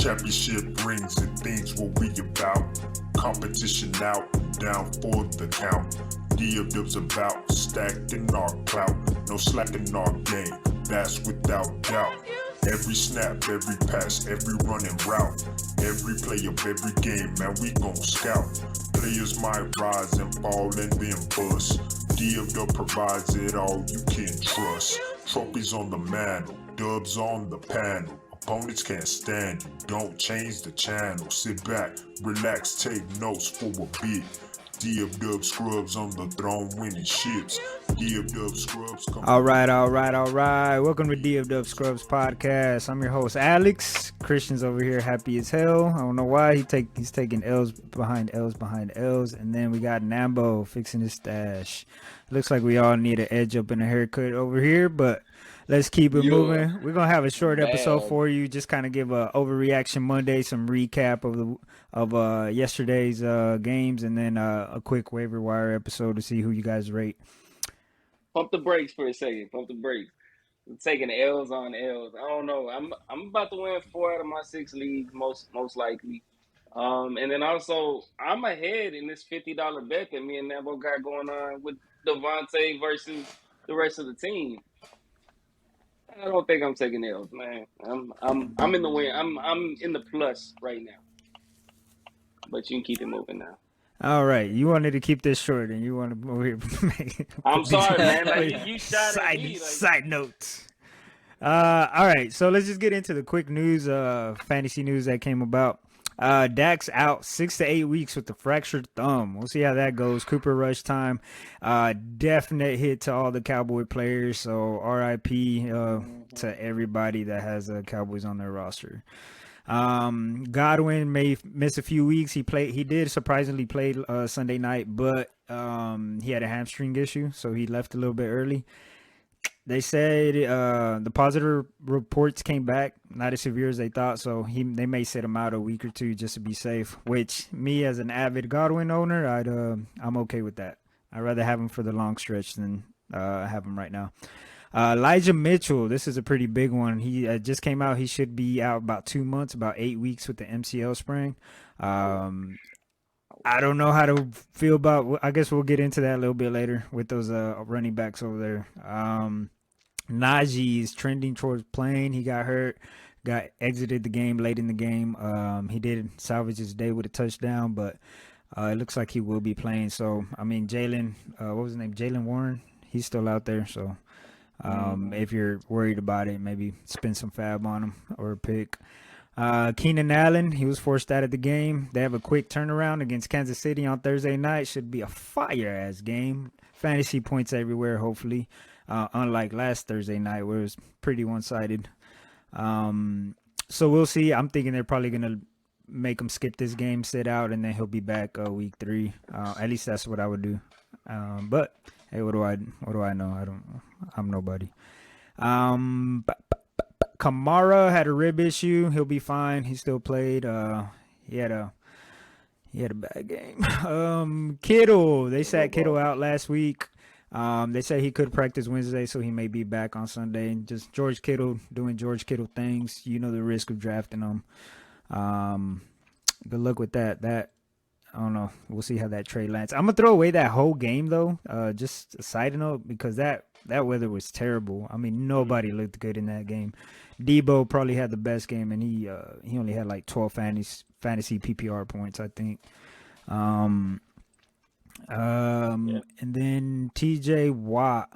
Championship rings and things what we about. Competition out, down for the count. DFDUBB's about stacking our clout. No slacking our game, that's without doubt. Every snap, every pass, every running route. Every play of every game, man, we gon' scout. Players might rise and fall and then bust. DFDUBB provides it all you can trust. Trophies on the mantle, dubs on the panel. Opponents can't stand you, don't change the channel. Sit back, relax, take notes for a bit. DFDUBB Scrubs on the throne winning ships. DFDUBB Scrubs come. All right. Welcome to DFDUBB Scrubs podcast. I'm your host, Alex. Christian's over here happy as hell. I don't know why. He's taking L's behind L's behind L's. And then we got Nambo fixing his stash. Looks like we all need an edge up in a haircut over here, but let's keep it moving. We're going to have a short episode for you. Just kind of give a overreaction Monday, some recap of yesterday's games, and then a quick waiver wire episode to see who you guys rate. Pump the brakes for a second. Pump the brakes. I'm taking L's on L's. I don't know. I'm about to win 4 out of my 6 leagues, most likely. And then also, I'm ahead in this $50 bet that me and Nambo got going on with Devontae versus the rest of the team. I don't think I'm taking L's, man. I'm in the win. I'm in the plus right now. But you can keep it moving now. All right, you wanted to keep this short, and you want to move here. I'm sorry, man. Like, you shot at me. Side notes. All right, so let's just get into the quick news, fantasy news that came about. Dak's out 6 to 8 weeks with the fractured thumb. We'll see how that goes. Cooper Rush time. Definite hit to all the Cowboy players. So RIP to everybody that has Cowboys on their roster. Godwin may miss a few weeks. He did surprisingly play Sunday night, but he had a hamstring issue, so he left a little bit early. They said the positive reports came back, not as severe as they thought, so they may sit him out a week or two just to be safe, which me as an avid Godwin owner, I'm okay with that. I'd rather have him for the long stretch than have him right now. Elijah Mitchell, this is a pretty big one. He just came out. He should be out about 2 months, about 8 weeks with the MCL sprain. I don't know how to feel about. I guess we'll get into that a little bit later with those running backs over there. Najee is trending towards playing. He got hurt, got exited the game late in the game. He did salvage his day with a touchdown, but it looks like he will be playing. So, I mean, Jalen, what was his name? Jalen Warren, he's still out there. So, if you're worried about it, maybe spend some FAAB on him or a pick. Keenan Allen, he was forced out of the game. They have a quick turnaround against Kansas City on Thursday night. Should be a fire-ass game. Fantasy points everywhere, hopefully. Unlike last Thursday night where it was pretty one-sided. So we'll see. I'm thinking they're probably going to make him skip this game, sit out, and then he'll be back week 3. At least that's what I would do. But hey, what do I know? I'm nobody. Kamara had a rib issue. He'll be fine. He still played. He had a bad game. Kittle, they sat Kittle out last week. They say he could practice Wednesday, so he may be back on Sunday. Just George Kittle doing George Kittle things. You know the risk of drafting him. Good luck with that. I don't know. We'll see how that trade lands. I'm gonna throw away that whole game though. Just a side note, because that weather was terrible. I mean, nobody looked good in that game. Debo probably had the best game, and he only had like 12 fantasy PPR points, I think. And then TJ Watt,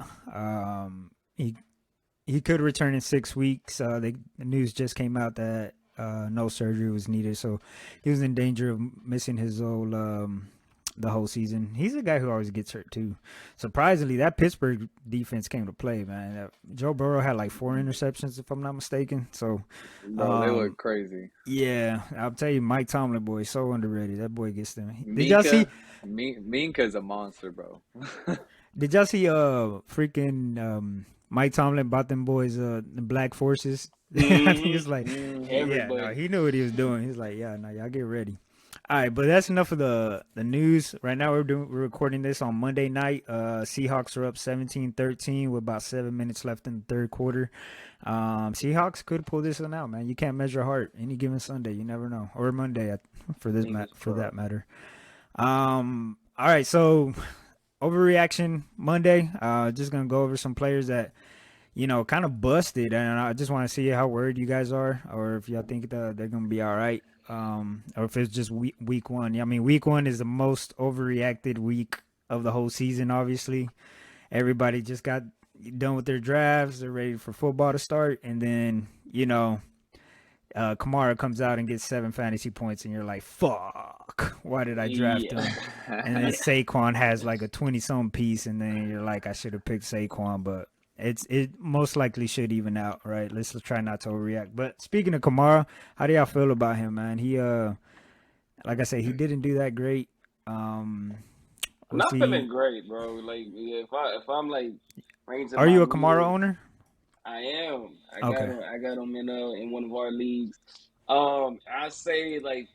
he could return in 6 weeks. The news just came out that no surgery was needed, so he was in danger of missing his the whole season. He's a guy who always gets hurt too. Surprisingly, that Pittsburgh defense came to play, man. Joe Burrow had like 4 interceptions, if I'm not mistaken. So, bro, they look crazy. Yeah, I'll tell you, Mike Tomlin, boy, so underrated. That boy gets them. Did y'all see? Minka's a monster, bro. Did y'all see? Freaking Mike Tomlin bought them boys the Black Forces. He was like, yeah, no, he knew what he was doing. He's like, yeah, no, y'all get ready. All right, but that's enough of the news. Right now, we're recording this on Monday night. Seahawks are up 17-13 with about 7 minutes left in the third quarter. Seahawks could pull this one out, man. You can't measure heart any given Sunday. You never know, or Monday for that matter. All right, so overreaction Monday. Just gonna go over some players that kind of busted, and I just want to see how worried you guys are, or if y'all think that they're gonna be all right. Or if it's just week one. Yeah, I mean, week one is the most overreacted week of the whole season, obviously. Everybody just got done with their drafts. They're ready for football to start. And then, Kamara comes out and gets 7 fantasy points, and you're like, fuck, why did I draft him? And then Saquon has like a 20-some piece, and then you're like, I should have picked Saquon, but it most likely should even out, right? Let's try not to overreact. But speaking of Kamara, how do y'all feel about him, man? He like I said, he didn't do that great. I'm not feeling great, bro. Like if I'm like ranging, are you a Kamara owner? I am. I got him in one of our leagues. I say like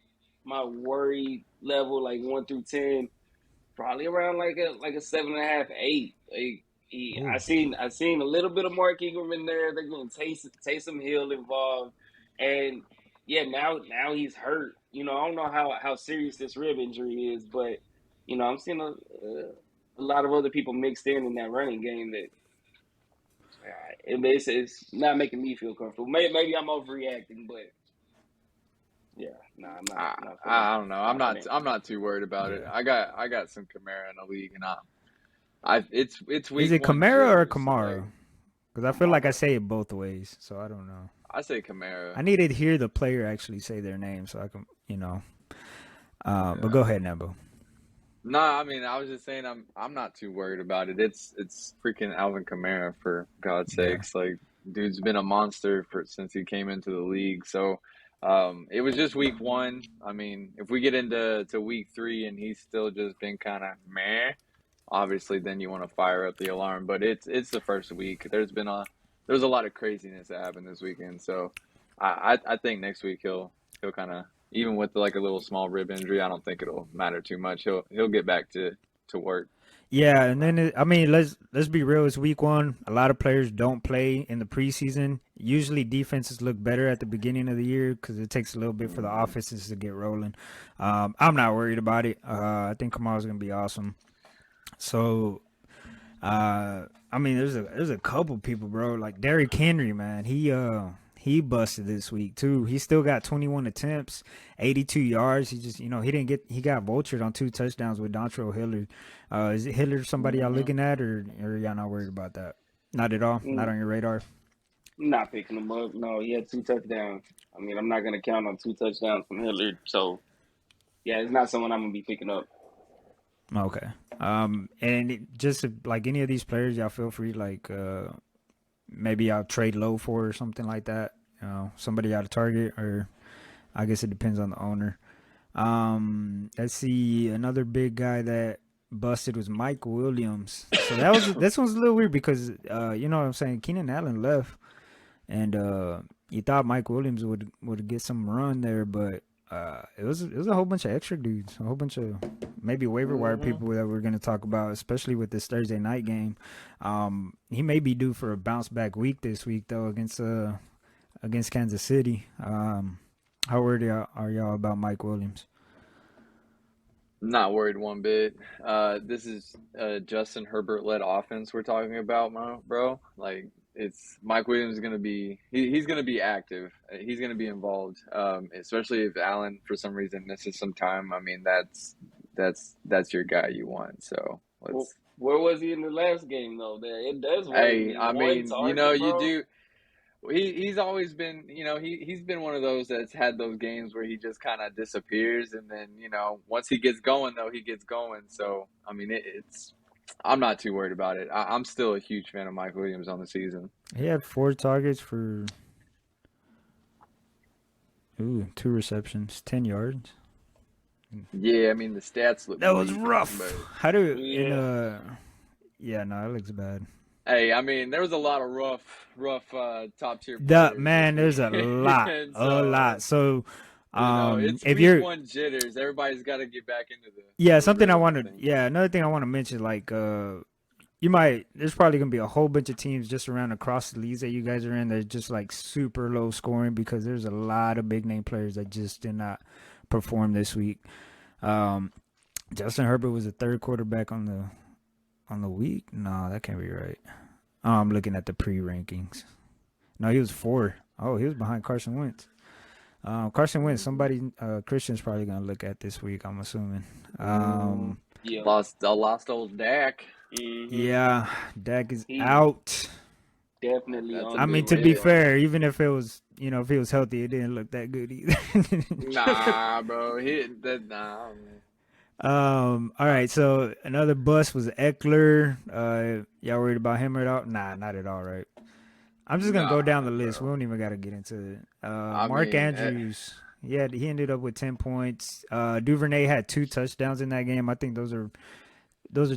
my worry level, like 1 through 10, probably around like a 7.5, 8. Like I seen a little bit of Mark Ingram in there. They're getting Taysom Hill involved, and yeah, now he's hurt. I don't know how serious this rib injury is, but I'm seeing a lot of other people mixed in that running game that it's not making me feel comfortable. Maybe I'm overreacting, but yeah, I'm not. I don't know. I'm not too worried about it. I got some Kamara in the league, and it's week. Is it Kamara or Kamara? Because I feel like I say it both ways, so I don't know. I say Kamara. I need to hear the player actually say their name so I can, But go ahead, Nambo. No, I mean, I was just saying I'm not too worried about it. It's freaking Alvin Kamara, for God's sakes. Like, dude's been a monster since he came into the league. So it was just week one. I mean, if we get into week 3 and he's still just been kind of meh, obviously then you want to fire up the alarm. But it's the first week. There's a lot of craziness that happened this weekend. So I think next week he'll kind of, even with like a little small rib injury, I don't think it'll matter too much. He'll get back to work. Yeah, and then let's be real. It's week one. A lot of players don't play in the preseason. Usually, defenses look better at the beginning of the year because it takes a little bit for the offenses to get rolling. I'm not worried about it. I think Kamara's gonna be awesome. So, there's a couple people, bro. Like Derrick Henry, man. He busted this week too. He still got 21 attempts, 82 yards. He just, he got vultured on 2 touchdowns with Dontrell Hillard. Is it Hillard somebody y'all looking at, or y'all not worried about that? Not at all? Not on your radar? I'm not picking him up. No, he had 2 touchdowns. I mean, I'm not going to count on 2 touchdowns from Hillard. So, yeah, it's not someone I'm going to be picking up. Okay. And just like any of these players, y'all feel free, like, maybe I'll trade low for or something like that. Somebody out of Target, or I guess it depends on the owner. Let's see. Another big guy that busted was Mike Williams. So this one's a little weird because you know what I'm saying. Keenan Allen left, and you thought Mike Williams would get some run there, but it was a whole bunch of extra dudes, a whole bunch of maybe waiver wire people that we're going to talk about, especially with this Thursday night game. He may be due for a bounce back week this week though against Kansas City. How worried are y'all about Mike Williams? Not worried one bit. This is a Justin Herbert led offense we're talking about, bro. Like, it's Mike Williams is going to be he's going to be active. He's going to be involved, especially if Allen for some reason misses some time. I mean, that's your guy you want. So where was he in the last game though? There it does. Hey, I mean, you do. He's always been, he's been one of those that's had those games where he just kind of disappears, and then once he gets going though, he gets going. So I mean, I'm not too worried about it. I'm still a huge fan of Mike Williams on the season. He had 4 targets for 2 receptions, 10 yards. Yeah, I mean the stats look. That was rough. How do yeah, no, it looks bad. Hey, I mean, there was a lot of rough top tier. Man, there's a lot, a lot. So It's If week you're, one jitters. Everybody's got to get back into the something thing. another thing I want to mention, like, there's probably gonna be a whole bunch of teams just around across the leagues that you guys are in that are just like super low scoring because there's a lot of big name players that just did not perform this week. Justin Herbert was the third quarterback on the week. No, that can't be right. Oh, I'm looking at the pre-rankings. No, he was 4. Oh, he was behind Carson Wentz. Carson Wentz, somebody Christian's probably gonna look at this week, I'm assuming. Yeah. Lost old Dak. Yeah, Dak is He- out. Definitely. That's on I a the mean, big to be radar. fair, even if it was, if he was healthy, it didn't look that good either. Nah, bro. All right, so another bust was Eckler. Y'all worried about him at all? Nah, not at all, right? I'm just gonna go down the list. Bro. We don't even gotta get into it. I Mark mean, Andrews, he ended up with 10 points. Duvernay had 2 touchdowns in that game. I think those are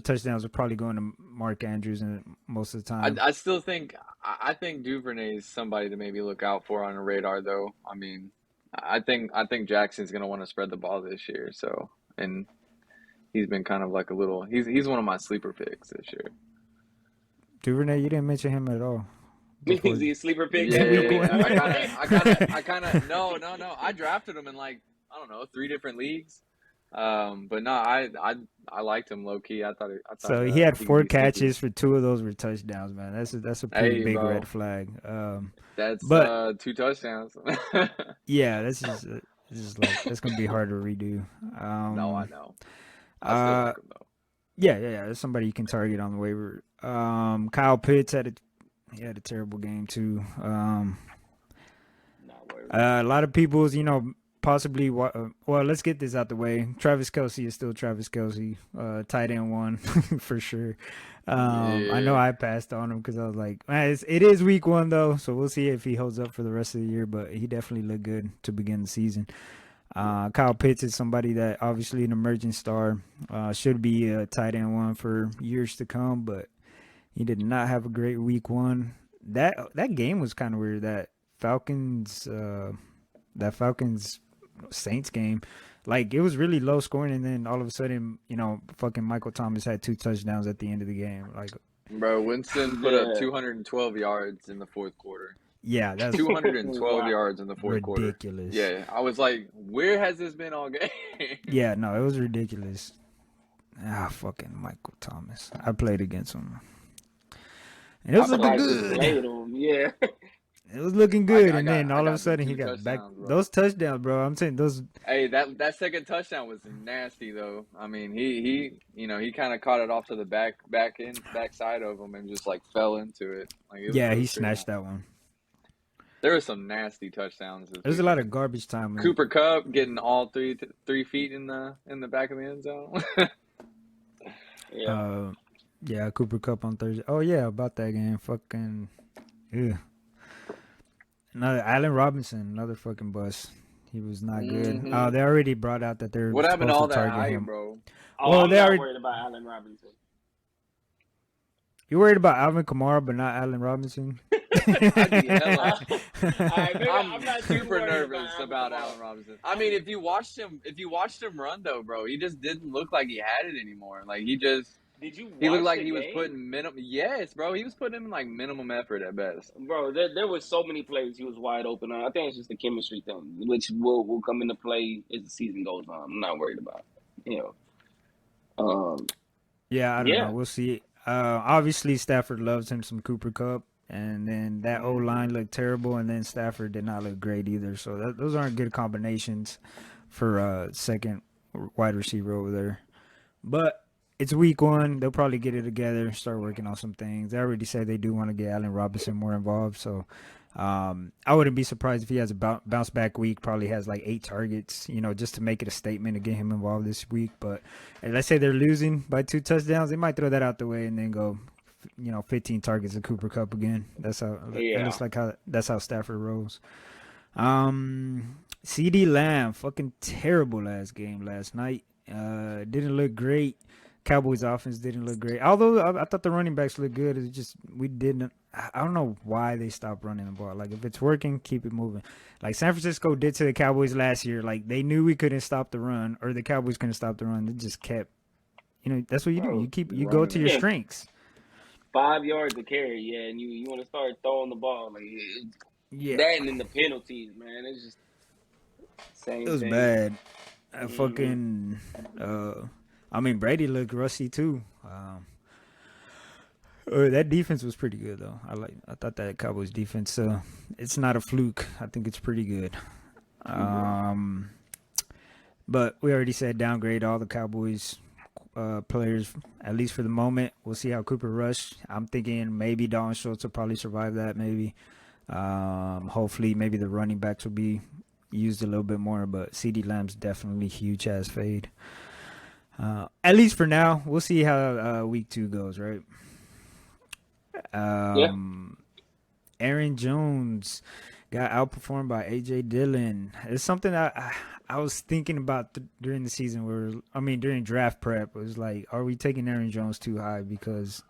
touchdowns are probably going to Mark Andrews most of the time. I still think Duvernay is somebody to maybe look out for on the radar, though. I mean, I think Jackson's gonna want to spread the ball this year. So, and he's been kind of like a little. He's one of my sleeper picks this year. Duvernay, you didn't mention him at all. Is he a sleeper pick? Yeah, I kind of no. I drafted him in I don't know 3 different leagues. But no, I liked him low key. I thought so he had 4 could be catches for 2 of those were touchdowns, man. That's a pretty big bro. red flag. That's but 2 touchdowns. yeah, this is like that's gonna be hard to redo. No, I know. I still like him though. Yeah. There's somebody you can target on the waiver. Kyle Pitts had a terrible game too. A lot of people's, possibly. Well, let's get this out the way. Travis Kelce is still Travis Kelce, tight end 1 for sure. I know I passed on him because I was like, man, it is week 1 though, so we'll see if he holds up for the rest of the year. But he definitely looked good to begin the season. Kyle Pitts is somebody that obviously an emerging star, should be a tight end 1 for years to come, but he did not have a great week 1. That game was kind of weird. That Falcons Saints game, like it was really low scoring, and then all of a sudden, fucking Michael Thomas had 2 touchdowns at the end of the game. Like, bro, Winston put up 212 yards in the fourth quarter. Yeah, that's 212 yards in the fourth quarter. Ridiculous. Yeah, I was like, where has this been all game? Yeah, no, it was ridiculous. Fucking Michael Thomas. I played against him. And it was looking good. Yeah. It was looking good, and then all of a them sudden he 2 got back. touchdowns, bro. Those touchdowns, bro. I'm saying those. Hey, that second touchdown was nasty though. I mean, he kind of caught it off to the back side of him and just like fell into it. He snatched that one. There were some nasty touchdowns. There's a lot of garbage time. Cooper Kupp getting all 3 feet in the back of the end zone. Yeah, Cooper Kupp on Thursday. Oh yeah, about that game. Fucking yeah. Another Allen Robinson, another fucking bust. He was not good. They already brought out that they're what happened to all supposed that to target hype, him. bro? I'm not worried about Allen Robinson. You worried about Alvin Kamara, but not Allen Robinson? I'm not super nervous about Allen Robinson. I mean, if you watched him run though, bro, he just didn't look like he had it anymore. Like he looked like he was putting minimum. Yes, bro, he was putting him in like minimum effort at best. Bro, there was so many plays he was wide open on. I think it's just the chemistry thing, which will come into play as the season goes on. I'm not worried about it. Yeah, I don't know. We'll see. Obviously, Stafford loves him some Cooper Kupp, and then that O-line looked terrible, and then Stafford did not look great either. So those aren't good combinations for second wide receiver over there. But it's week 1. They'll probably get it together, start working on some things. They already said they do want to get Allen Robinson more involved. So I wouldn't be surprised if he has a bounce back week, probably has like 8 targets, just to make it a statement to get him involved this week. But let's say they're losing by 2 touchdowns, they might throw that out the way and then go, 15 targets of Cooper Kupp again. That's how it looks like that's how Stafford rolls. CD Lamb, fucking terrible last game last night. Didn't look great. Cowboys offense didn't look great. Although I thought the running backs looked good. It's just we didn't I don't know why they stopped running the ball. Like, if it's working, keep it moving. Like San Francisco did to the Cowboys last year. Like, they knew we couldn't stop the run, or the Cowboys couldn't stop the run. They just kept, that's what you do. Bro, You go to your yeah, strengths. 5 yards to carry, yeah, and you want to start throwing the ball like Yeah, that, and then the penalties, man. It's just it same was thing. bad. Mhm. I mean, Brady looked rusty too. That defense was pretty good though. I thought that Cowboys defense. It's not a fluke. I think it's pretty good. But we already said downgrade all the Cowboys players, at least for the moment. We'll see how Cooper Rush. I'm thinking maybe Dalton Schultz will probably survive that. Maybe. Hopefully, maybe the running backs will be used a little bit more. But CeeDee Lamb's definitely huge ass fade. At least for now. We'll see how week 2 goes. Right. Yeah. Aaron Jones got outperformed by A.J. Dillon. It's something I was thinking about during the season during draft prep. It was like, are we taking Aaron Jones too high? Because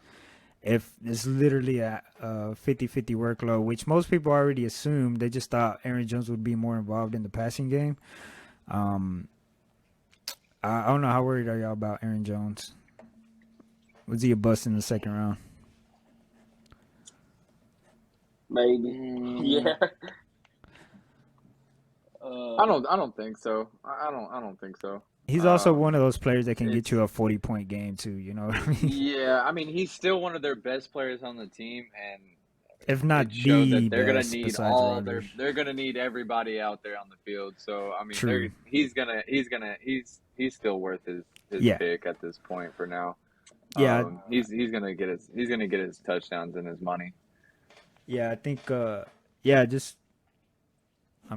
if it's literally a 50-50 workload, which most people already assumed, they just thought Aaron Jones would be more involved in the passing game. I don't know, how worried are y'all about Aaron Jones? Was he a bust in the second round? Maybe. Yeah. I don't think so. I don't think so. He's also one of those players that can get you a 40-point game too. You know what I mean? Yeah, I mean, he's still one of their best players on the team, and if not it shows the that they're gonna best need besides all Rodgers. they're gonna need everybody out there on the field. So I mean, True. he's still worth his Yeah. pick at this point for now. Yeah. He's gonna get his touchdowns and his money. Yeah, I think. I'm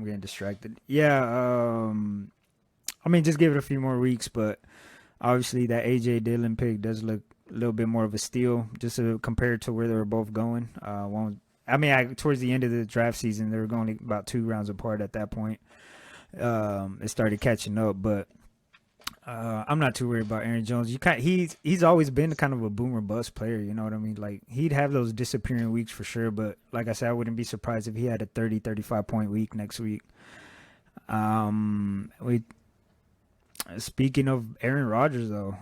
getting distracted. Yeah. I mean, just give it a few more weeks, but obviously that AJ Dillon pick does look a little bit more of a steal, just compared to where they were both going. Towards the end of the draft season, they were going about 2 rounds apart at that point. It started catching up, but I'm not too worried about Aaron Jones. He's always been kind of a boomer bust player. You know what I mean? Like, he'd have those disappearing weeks for sure. But like I said, I wouldn't be surprised if he had a 30, 35-point week next week. Speaking of Aaron Rodgers, though,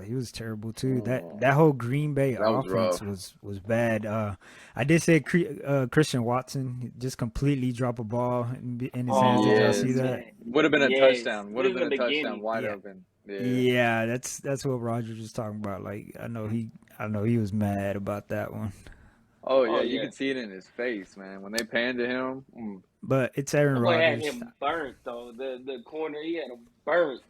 he was terrible too. That whole Green Bay offense was bad. I did say Christian Watson just completely drop a ball in his hands. Did y'all see that? Would have been a touchdown. Would have been a touchdown beginning. wide open. Yeah, that's what Rodgers was talking about. Like, I know he was mad about that one. Oh yeah, you could see it in his face, man, when they panned to him. But it's Aaron Rodgers. Had him burnt though. The corner, he had him burnt.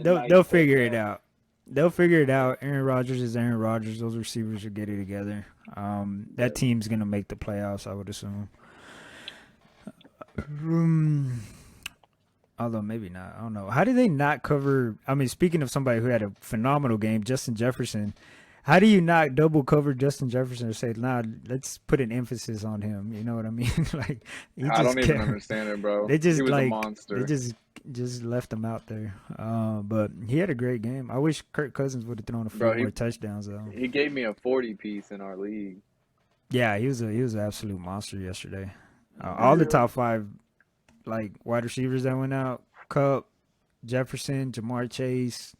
They'll figure it out. They'll figure it out. Aaron Rodgers is Aaron Rodgers. Those receivers will get it together. That team's gonna make the playoffs, I would assume. Although maybe not. I don't know. How did they not cover? I mean, speaking of somebody who had a phenomenal game, Justin Jefferson. How do you not double cover Justin Jefferson or say, nah, let's put an emphasis on him? You know what I mean? Like, I don't even understand it, bro. They just he was a monster. They just left him out there. But he had a great game. I wish Kirk Cousins would have thrown a few more touchdowns though. He gave me a 40-piece in our league. Yeah, he was an absolute monster yesterday. All the top 5 wide receivers that went out: Kupp, Jefferson, Jamar Chase,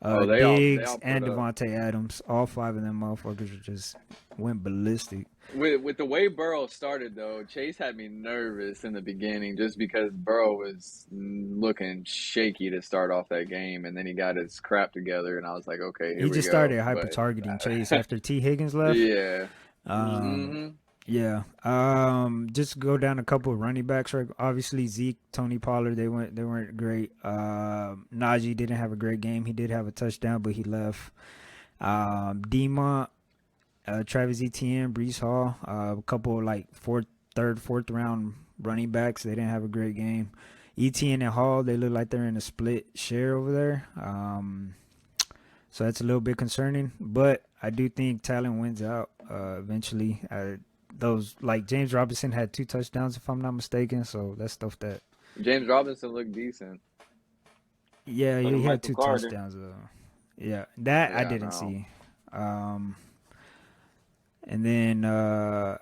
Diggs, and Devontae Adams. All 5 of them motherfuckers just went ballistic. With the way Burrow started, though, Chase had me nervous in the beginning just because Burrow was looking shaky to start off that game, and then he got his crap together, and I was like, okay, here we go. He just started hyper-targeting Chase after T. Higgins left. Yeah. Yeah. Just go down a couple of running backs. Right? Obviously, Zeke, Tony Pollard, they weren't great. Najee didn't have a great game. He did have a touchdown, but he left. Demont, Travis Etienne, Breece Hall, a couple of third, fourth round running backs. They didn't have a great game. Etienne and Hall, they look like they're in a split share over there. So that's a little bit concerning, but I do think talent wins out eventually. Those James Robinson had 2 touchdowns, if I'm not mistaken. So that's stuff that James Robinson looked decent. Yeah, he had 2 touchdowns though. Yeah, that I didn't see. And then I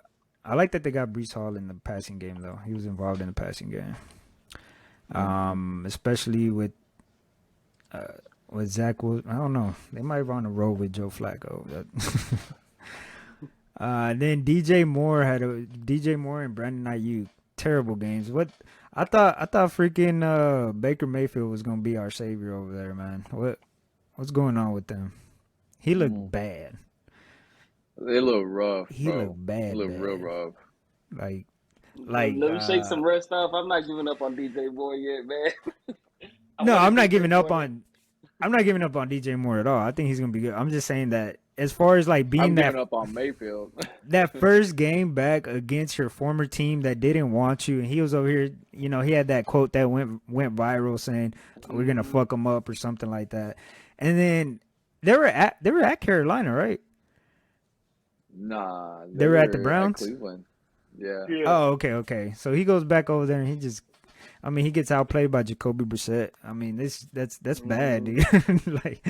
like that they got Brees Hall in the passing game though. He was involved in the passing game. Especially with Zach Wilson. I don't know. They might run a roll with Joe Flacco. Then DJ Moore and Brandon Ayuk. Terrible games. I thought freaking Baker Mayfield was gonna be our savior over there, man. What's going on with them? He looked bad. They look rough. He looked bad. They look real rough. Like Let me shake some rust off. I'm not giving up on DJ Moore yet, man. No, I'm not giving up on DJ Moore at all. I think he's gonna be good. I'm just saying that as far as like being giving up on Mayfield. that first game back against your former team that didn't want you, and he was over here. You know, he had that quote that went viral saying, "We're gonna fuck him up" or something like that. And then they were at Carolina, right? Nah, they were at the Browns. Cleveland. Yeah. Oh, okay. So he goes back over there and he gets outplayed by Jacoby Brissett. I mean, that's bad, dude. Like,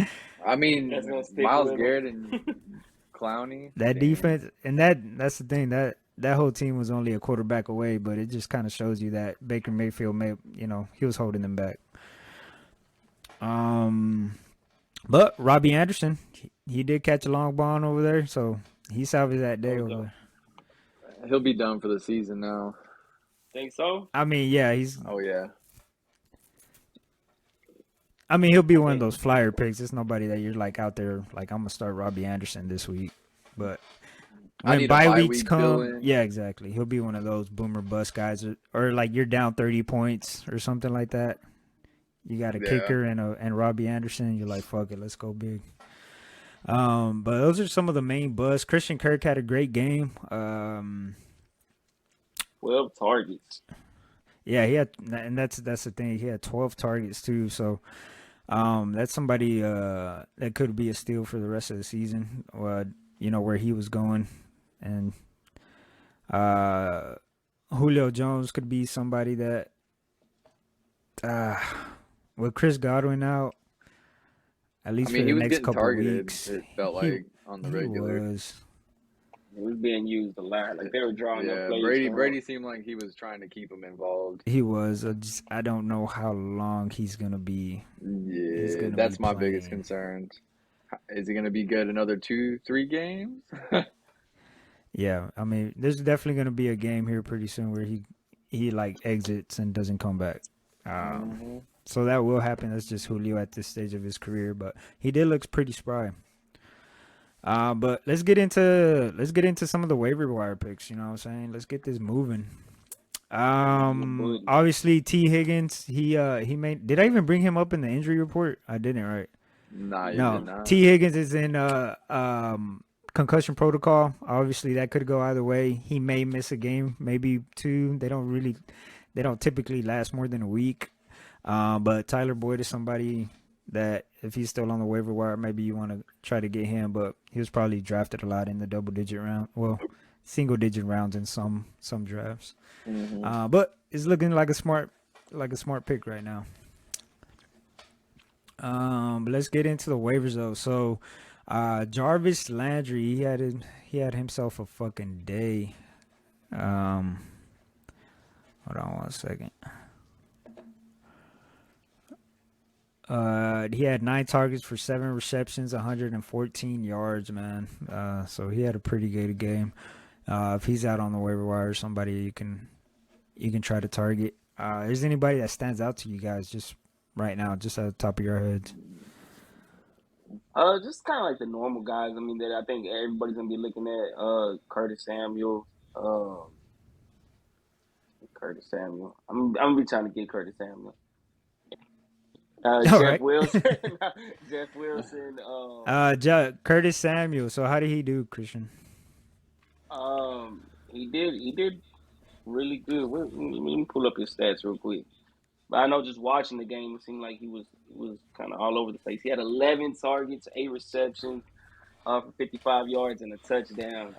I mean, Myles Garrett and Clowney. That defense, and that's the thing, that whole team was only a quarterback away, but it just kind of shows you that Baker Mayfield he was holding them back. But Robbie Anderson, he did catch a long ball over there, so he salvaged that day over there. He'll be done for the season now. Think so? I mean, yeah, he's. Oh yeah. I mean, he'll be one of those flyer picks. It's nobody that you're like out there like, I'm gonna start Robbie Anderson this week. But when bye weeks come, yeah, exactly. He'll be one of those boomer bust guys, or like you're down 30 points or something like that. You got a kicker and Robbie Anderson. You're like, fuck it, let's go big. But those are some of the main busts. Christian Kirk had a great game. 12 targets. Yeah, he had, and that's the thing. He had 12 targets too. So, that's somebody that could be a steal for the rest of the season. Where he was going, and Julio Jones could be somebody that, with Chris Godwin out, at least for the next couple of weeks, it felt like on the regular. He was being used a lot. Like they were drawing up plays. Brady seemed like he was trying to keep him involved. He was. I don't know how long he's gonna be. Yeah, that's my biggest concern. Is he gonna be good another 2-3 games? Yeah, I mean, there's definitely gonna be a game here pretty soon where he like exits and doesn't come back. So that will happen. That's just Julio at this stage of his career, but he did look pretty spry. But let's get into some of the waiver wire picks. You know what I'm saying? Let's get this moving. Obviously T. Higgins. He made. Did I even bring him up in the injury report? I didn't, right? Nah, you did not. T. Higgins is in concussion protocol. Obviously, that could go either way. He may miss a game, maybe two. They don't typically last more than a week. But Tyler Boyd is somebody that if he's still on the waiver wire, maybe you want to try to get him. But he was probably drafted a lot in the double-digit round. Well, single-digit rounds in some drafts. But it's looking like a smart pick right now. But let's get into the waivers though. So, Jarvis Landry, he had himself a fucking day. Hold on one second. He had 9 targets for 7 receptions, 114 yards, man. So he had a pretty good game. If he's out on the waiver wire, somebody you can try to target. Is anybody that stands out to you guys just right now, just at the top of your heads? Just kind of like the normal guys. I mean, that I think everybody's gonna be looking at. Curtis Samuel. I'm gonna be trying to get Curtis Samuel. Jeff Wilson. Jeff Wilson. Curtis Samuel. So how did he do, Christian? He did really good. Let me pull up his stats real quick. But I know just watching the game, it seemed like he was kind of all over the place. He had 11 targets, 8 receptions, for 55 yards and a touchdown.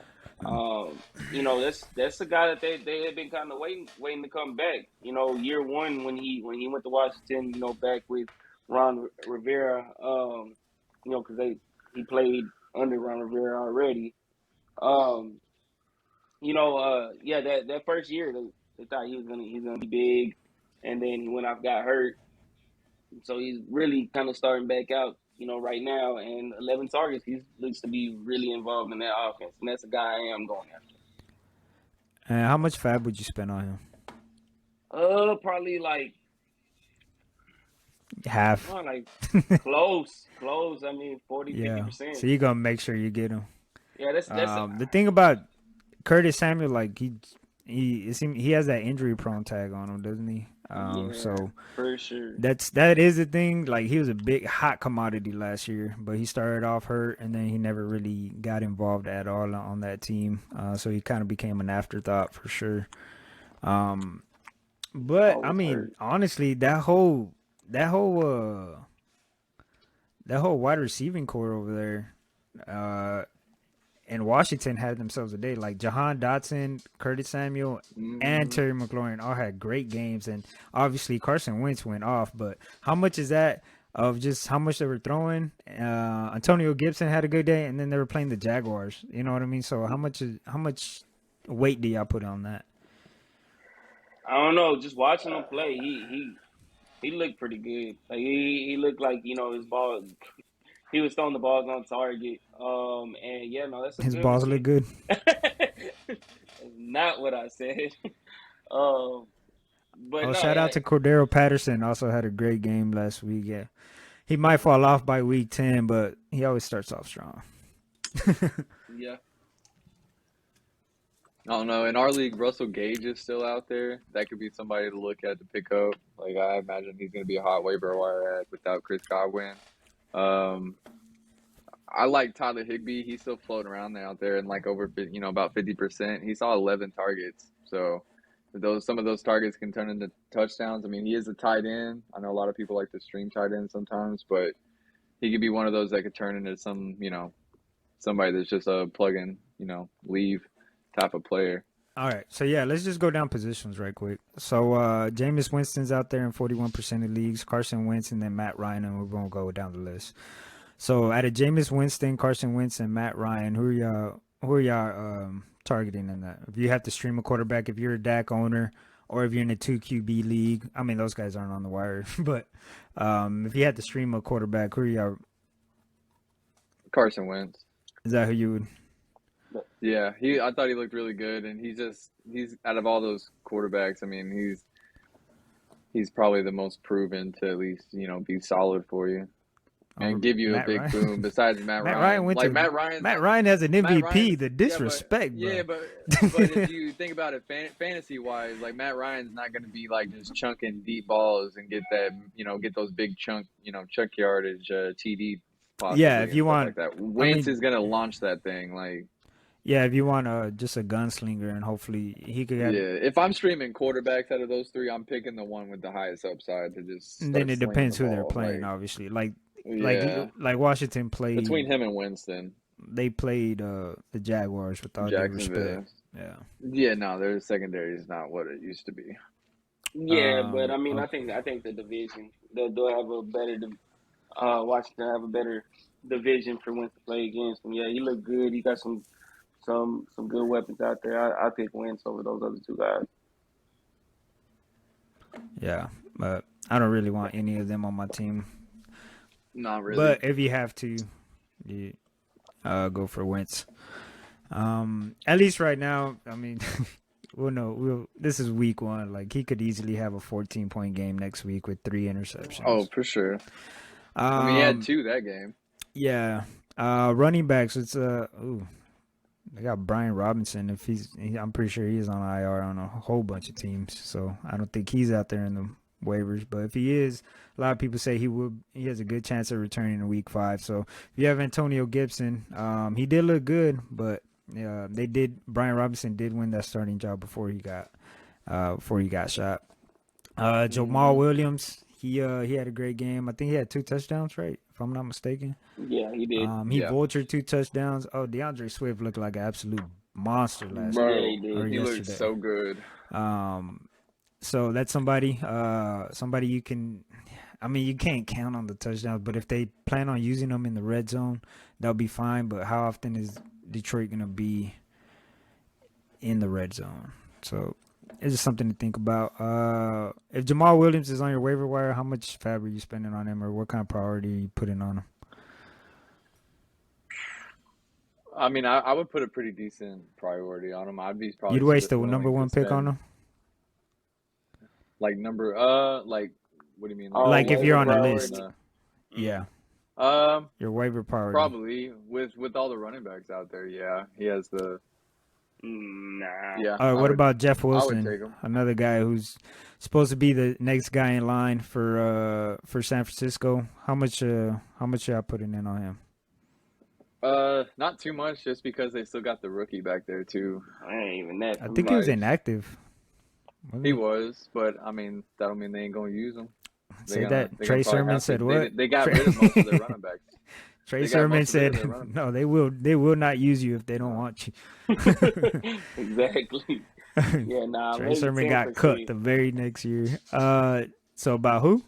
That's a guy that they had been kind of waiting to come back. Year one when he went to Washington, back with Ron Rivera, because he played under Ron Rivera already. Um, that first year they thought he's gonna be big, and then he went off, got hurt, so he's really kind of starting back out. Right now, and 11 targets. He looks to be really involved in that offense, and that's a guy I am going after. And how much FAAB would you spend on him? Probably like Half. like close. I mean, 40, Yeah. 50%. So you're gonna make sure you get him. Yeah, that's The thing about Curtis Samuel, like he has that injury prone tag on him, doesn't he? yeah, So for sure. that is the thing. Like he was a big hot commodity last year, but he started off hurt and then he never really got involved at all on that team. So he kind of became an afterthought for sure. But I mean, hurt. honestly, that whole wide receiving core over there, and Washington had themselves a day. Like Jahan Dotson, Curtis Samuel, and Terry McLaurin all had great games, and obviously Carson Wentz went off. But how much is that of just how much they were throwing? Antonio Gibson had a good day, and then they were playing the Jaguars. You know what I mean? So how much weight do y'all put on that? I don't know. Just watching him play, he looked pretty good. Like he looked like his ball. He was throwing the balls on target. And yeah, no, that's a His good balls one. look good. That's not what I said. But no, Shout out to Cordero Patterson. Also had a great game last week. Yeah, he might fall off by week 10, but he always starts off strong. Yeah. I don't know. In our league, Russell Gage is still out there. That could be somebody to look at to pick up. Like I imagine he's going to be a hot waiver wire ad without Chris Godwin. I like Tyler Higbee. He's still floating around there out there and like over, about 50%. He saw 11 targets. So some of those targets can turn into touchdowns. I mean, he is a tight end. I know a lot of people like to stream tight end sometimes, but he could be one of those that could turn into some, somebody that's just a plug in, leave type of player. All right. So, yeah, let's just go down positions right quick. So, Jameis Winston's out there in 41% of leagues, Carson Wentz, and then Matt Ryan, and we're going to go down the list. So, out of Jameis Winston, Carson Wentz, and Matt Ryan, who are y'all targeting in that? If you have to stream a quarterback, if you're a Dak owner, or if you're in a 2 QB league, I mean, those guys aren't on the wire, but if you had to stream a quarterback, who are y'all? Carson Wentz. Is that who you would? Yeah, I thought he looked really good, and he's out of all those quarterbacks, I mean, he's probably the most proven to at least, be solid for you and give you Matt a big Ryan? boom besides Matt Ryan. Matt Ryan has an MVP, the disrespect, bro. Yeah, but if you think about it fantasy-wise, like Matt Ryan's not going to be like just chunking deep balls and get that, get those big chuck yardage TD possibly. Yeah, if you want like that. Wentz is going to launch that thing like. Yeah, if you want just a gunslinger and hopefully he could have... Yeah, if I'm streaming quarterbacks out of those three, I'm picking the one with the highest upside to just And then it depends who they're playing, obviously. Like Washington played... Between him and Winston. They played the Jaguars with all due respect. Yeah. Yeah, no, their secondary is not what it used to be. Yeah, but I mean, I think the division, they'll have a better... Washington have a better division for Wentz to play against. And yeah, he looked good. He got some good weapons out there. I pick Wentz over those other two guys. Yeah, but I don't really want any of them on my team. Not really. But if you have to, you go for Wentz. At least right now, I mean, this is week 1. Like he could easily have a 14-point game next week with 3 interceptions. Oh, for sure. I mean, he had 2 that game. Yeah. Running backs, it's they got Brian Robinson. I'm pretty sure he's on IR on a whole bunch of teams, so I don't think he's out there in the waivers. But if he is, a lot of people say he has a good chance of returning in week 5. So if you have Antonio Gibson, he did look good, but Brian Robinson did win that starting job before he got shot. Jamal Williams, he had a great game. I think he had 2 touchdowns, right? If I'm not mistaken. Yeah, he did. He vultured 2 touchdowns. Oh, DeAndre Swift looked like an absolute monster last Bro, week. he looked so good. So that's somebody you can. I mean, you can't count on the touchdowns, but if they plan on using them in the red zone, that'll be fine. But how often Detroit gonna be in the red zone. So it's just something to think about. If Jamal Williams is on your waiver wire, how much FAAB are you spending on him, or what kind of priority are you putting on him? I mean, I would put a pretty decent priority on him. I'd be probably You'd waste the willing number to one pick on spend him? like like what do you mean? Oh, Like if you're on waiver the priority. list. Yeah. Um, Your waiver priority. probably with all the running backs out there, yeah, he has the Nah. yeah. All right, what about Jeff I would Wilson? take him. Another guy who's supposed to be the next guy in line for San Francisco. How much y'all putting in on him? Not too much, just because they still got the rookie back there too. I ain't even that. I think he was Like, inactive. Wasn't he was, but I mean, that don't mean they ain't gonna use him. Say that. Trey probably Sermon have to. said what? They got rid of most of their running backs. Trey They got Sermon most of their said, running "No, they will not use you if they don't want you." Exactly. Yeah, nah. Trey maybe Sermon got cut 10%. the very next year. So about who?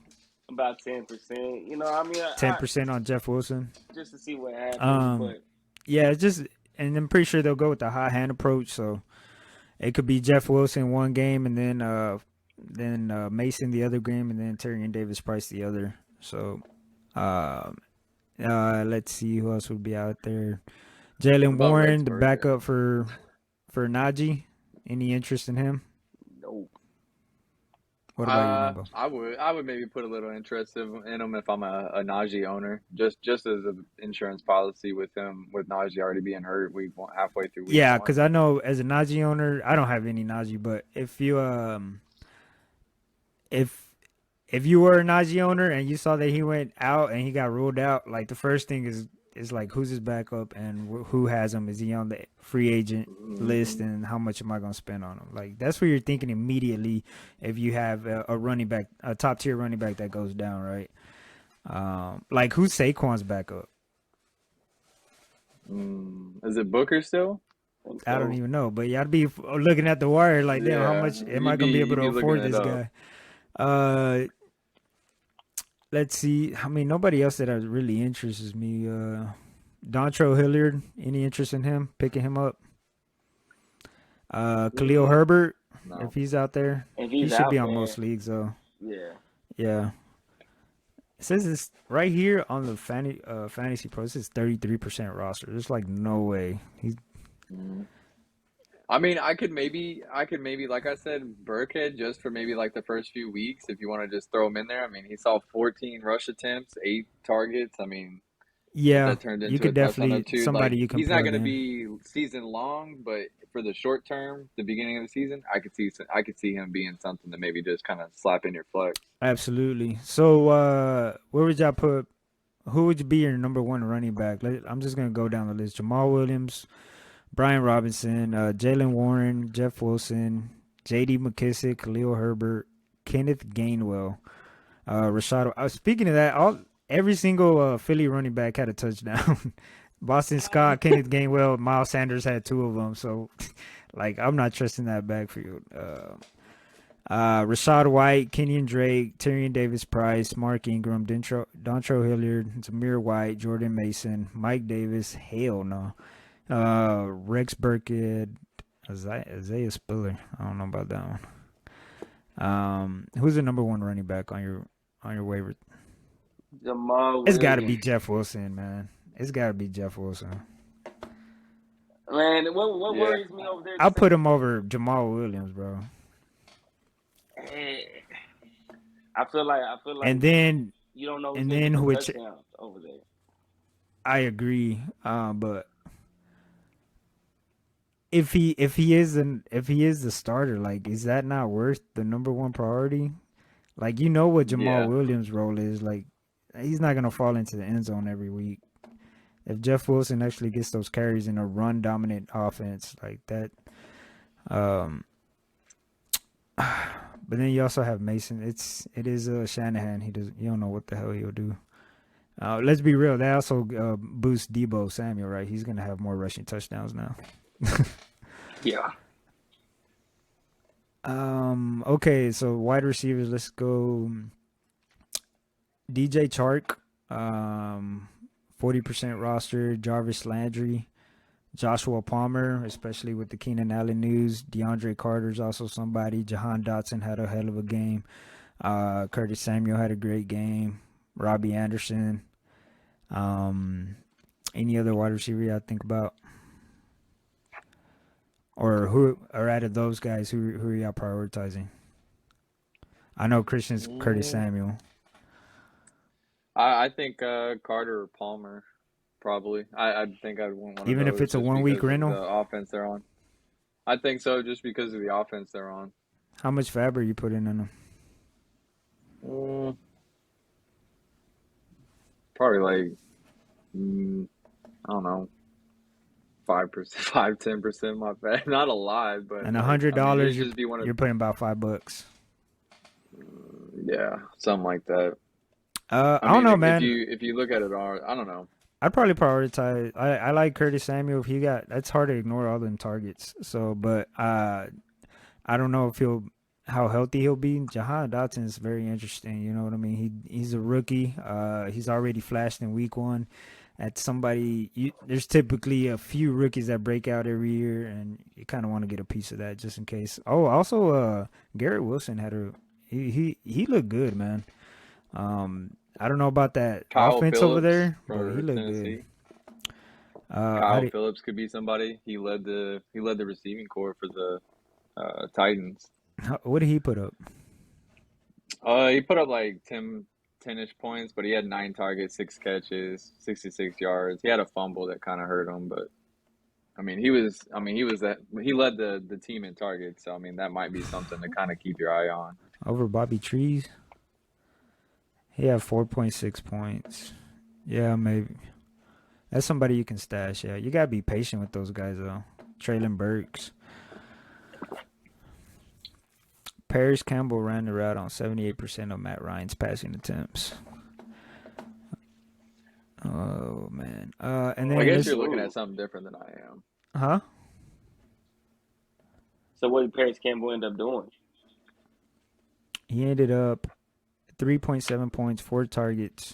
About 10%. You know, I mean, 10% on Jeff Wilson. just to see what happens. But Yeah, it's just, and I'm pretty sure they'll go with the high hand approach. So it could be Jeff Wilson one game, and then Mason the other game, and then Tyrion Davis Price the other. So, let's see who else would be out there. Jalen about Warren, Rex the Burkhead? backup for Najee. Any interest in him? nope. What about you, Nimbo? I would maybe put a little interest in him if I'm a Najee owner, just as an insurance policy with him, with Najee already being hurt halfway through week Yeah, one. because I know as a Najee owner, I don't have any Najee, but if you if you were a Najee owner and you saw that he went out and he got ruled out, like the first thing is like who's his backup and who has him? Is he on the free agent list, and how much am I going to spend on him? Like that's what you're thinking immediately if you have a running back, a top tier running back that goes down, right? Like who's Saquon's backup? Is it Booker still? I don't even know, but y'all be looking at the wire like, damn, how Yeah, much am you'd I gonna be be- able to you'd be afford looking this it guy? Let's see. I mean, nobody else that really interests me. Dontrell Hilliard, any interest in him? Picking him up? Khalil Herbert, No. if he's out there, If he he's should out be on there, most leagues though. yeah. Yeah. It says this right here on the Fantasy Pro. This is 33% roster. There's like no way he's. I mean, I could maybe, like I said, Burkhead just for maybe like the first few weeks, if you want to just throw him in there. I mean, he saw 14 rush attempts, 8 targets. I mean, if Yeah, that turned into you could a touchdown or definitely two, somebody like, you can. he's not plug going to in. be season long, but for the short term, the beginning of the season, I could see him being something to maybe just kind of slap in your flex. Absolutely. So, where would y'all put? Who would be your number one running back? I'm just gonna go down the list: Jamal Williams, Brian Robinson, Jalen Warren, Jeff Wilson, J.D. McKissick, Khalil Herbert, Kenneth Gainwell, Rashad. Speaking of that, every single Philly running back had a touchdown. Boston Scott, Kenneth Gainwell, Miles Sanders had 2 of them. So, like, I'm not trusting that backfield. Rashad White, Kenyon Drake, Tyrion Davis Price, Mark Ingram, Dontrell Hilliard, Zamir White, Jordan Mason, Mike Davis, hell no. Rex Burkhead, Isaiah Spiller. I don't know about that one. Who's the number one running back on your waiver? Jamal It's got to be Williams. Jeff Wilson, man. It's got to be Jeff Wilson. Man, what Yeah. worries me over there? I'll put him over Jamal Williams, bro. I feel like And then you don't know. and then which touchdowns over there. I agree, but if he is the starter, like, is that not worth the number one priority? Like, you know what Jamal Yeah. Williams' role is. Like, he's not gonna fall into the end zone every week. If Jeff Wilson actually gets those carries in a run dominant offense like that, but then you also have Mason. It is Shanahan. You don't know what the hell he'll do. Let's be real. That also boosts Debo Samuel, right? He's gonna have more rushing touchdowns now. Yeah. Okay, so wide receivers. Let's go. DJ Chark, 40% roster. Jarvis Landry, Joshua Palmer, especially with the Keenan Allen news. DeAndre Carter's also somebody. Jahan Dotson had a hell of a game. Curtis Samuel had a great game. Robbie Anderson. Any other wide receiver I think about? Or out of those guys, who are y'all prioritizing? I know Christian's Curtis Samuel. I think Carter or Palmer, probably. I think I'd want one Even of if those it's a just 1 week because of rental? the offense they're on. I think so, just because of the offense they're on. How much FAAB are you putting in them? Probably like, I don't know, 5%, 5-10% my bad. Not a lot, but And like, $100, I mean, it'd just be one of, you're putting about $5. yeah, something like that. I I don't mean, know, man. if you look at it all, I don't know. I'd probably prioritize. I like Curtis Samuel. If he got, that's hard to ignore all them targets. So, but I don't know if how healthy he'll be. Jahan Dotson is very interesting. You know what I mean? He's a rookie. He's already flashed in week 1 at somebody. There's typically a few rookies that break out every year, and you kind of want to get a piece of that just in case. Oh, also, Garrett Wilson had he looked good, man. I don't know about that Kyle offense Phillips over there, but for he looked Tennessee. good. Kyle Phillips could be somebody. He led the receiving corps for the Titans. What did he put up? He put up like 10-ish points, but he had 9 targets, 6 catches, 66 yards. He had a fumble that kind of hurt him, but I mean, he led the team in targets. So I mean, that might be something to kind of keep your eye on. Over Bobby Trees? He had 4.6 points. Yeah, maybe. That's somebody you can stash. Yeah, you gotta be patient with those guys though. Traylon Burks. Paris Campbell ran the route on 78% of Matt Ryan's passing attempts. Oh man. And then I guess you're looking at something different than I am. Huh? So what did Paris Campbell end up doing? He ended up 3.7 points, 4 targets,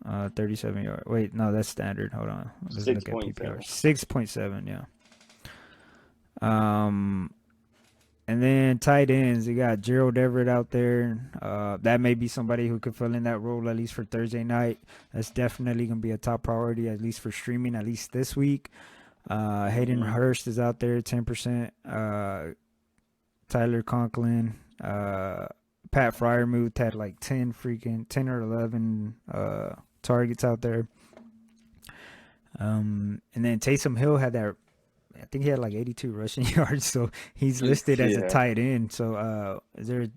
37 yards. Wait, no, that's standard. Hold on. Let's look at PPR. 6.7, yeah. And then tight ends, you got Gerald Everett out there. That may be somebody who could fill in that role at least for Thursday night. That's definitely going to be a top priority, at least for streaming, at least this week. Hayden Hurst is out there, 10%. Tyler Conklin. Pat Fryermuth had like 10 or 11 targets out there. And then Taysom Hill had that. I think he had like 82 rushing yards, so he's listed as a tight end. So is there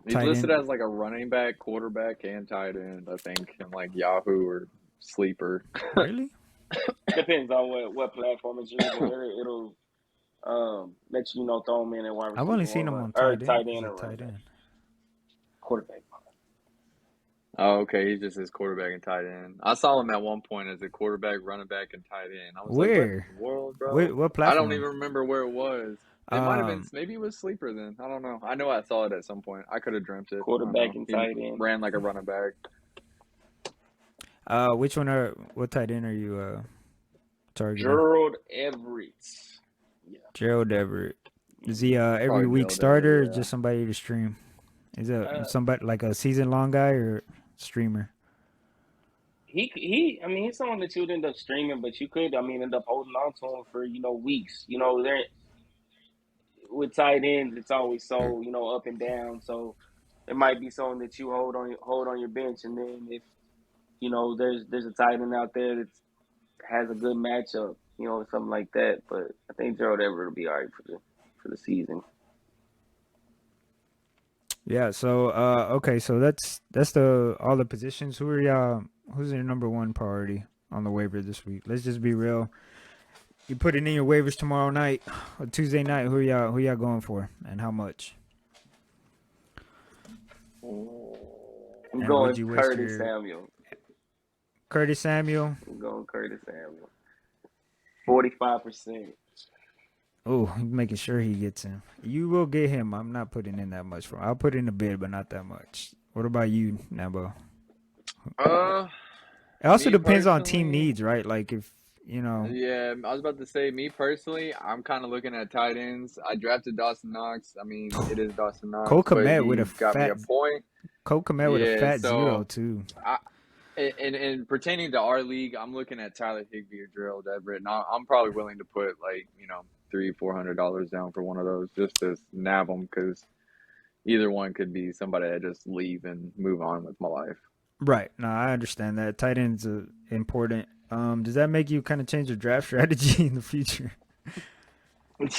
He's listed as like a running back, quarterback, and tight end, I think, in like Yahoo or Sleeper. Really? Depends on what platform it's using. It'll let you know, throw him in and wide receiver. I've only seen him on tight end or tight end. Quarterback. Oh, okay. He just says quarterback and tight end. I saw him at one point as a quarterback, running back, and tight end. I was where? Like, what in the world, bro? What platform? I don't even remember where it was. It might have been, maybe it was Sleeper then. I don't know. I know I saw it at some point. I could have dreamt it. Quarterback and tight end. Ran like a running back. What tight end are you targeting? Gerald Everett. Yeah. Gerald Everett. Is he every week starter or just somebody to stream? Is it somebody like a season-long guy or streamer? I mean, he's someone that you would end up streaming, but you could, end up holding on to him for, weeks. There with tight ends, it's always so, up and down. So it might be someone that you hold on your bench, and then if there's a tight end out there that has a good matchup, or something like that. But I think Gerald Everett will be all right for the season. Yeah. So okay. So that's all the positions. Who's your number one priority on the waiver this week? Let's just be real. You put it in your waivers tomorrow night or Tuesday night. Who y'all going for, and how much? I'm going Curtis Samuel. Curtis Samuel. I'm going Curtis Samuel. 45%. Oh, making sure he gets him. You will get him. I'm not putting in that much for him. I'll put in a bid, but not that much. What about you, Nabo? It also depends on team needs, right? Like if you know, Yeah, I was about to say, me personally, I'm kind of looking at tight ends. I drafted Dawson Knox. I mean, it is Dawson Cole Knox, but Kmet with he a got me fat a point. Cole Kmet with a Yeah, fat zero so too. I, and pertaining to our league, I'm looking at Tyler Higbee or Gerald Everett, and I'm probably willing to put like $300-$400 down for one of those just to nab them because either one could be somebody I just leave and move on with my life. Right. No, I understand that. Tight ends are important. Does that make you kind of change your draft strategy in the future?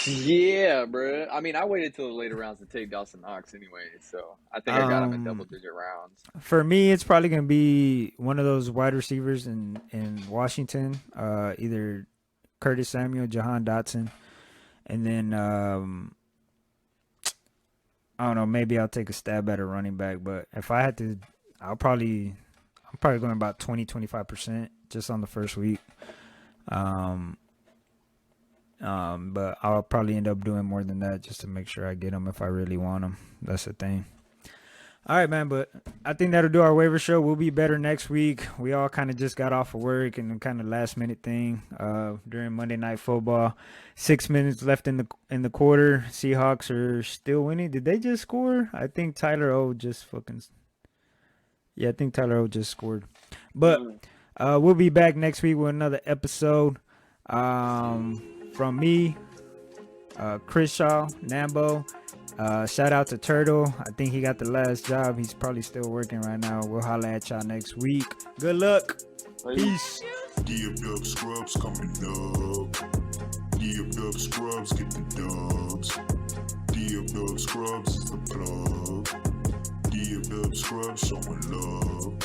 Yeah, bro. I mean, I waited till the later rounds to take Dawson Knox anyway, so I think I got him in double-digit rounds. For me, it's probably going to be one of those wide receivers in Washington, either Curtis Samuel, Jahan Dotson, and then I don't know, maybe I'll take a stab at a running back, but if I had to, I'm probably going about 20-25% just on the first week. But I'll probably end up doing more than that just to make sure I get them if I really want them. That's the thing. All right, man, but I think that'll do our waiver show. We'll be better next week. We all kind of just got off of work and kind of last minute thing during Monday Night Football. 6 minutes left in the quarter. Seahawks are still winning. Did they just score? I think Tyler O just scored. But we'll be back next week with another episode. From me, Chris Shaw, Nambo. Shout out to Turtle. I think he got the last job. He's probably still working right now. We'll holler at y'all next week. Good luck. Peace. DFDUBB Scrubs coming up. DFDUBB Scrubs get the dubs. DFDUBB Scrubs is the plug. DFDUBB Scrubs showing love.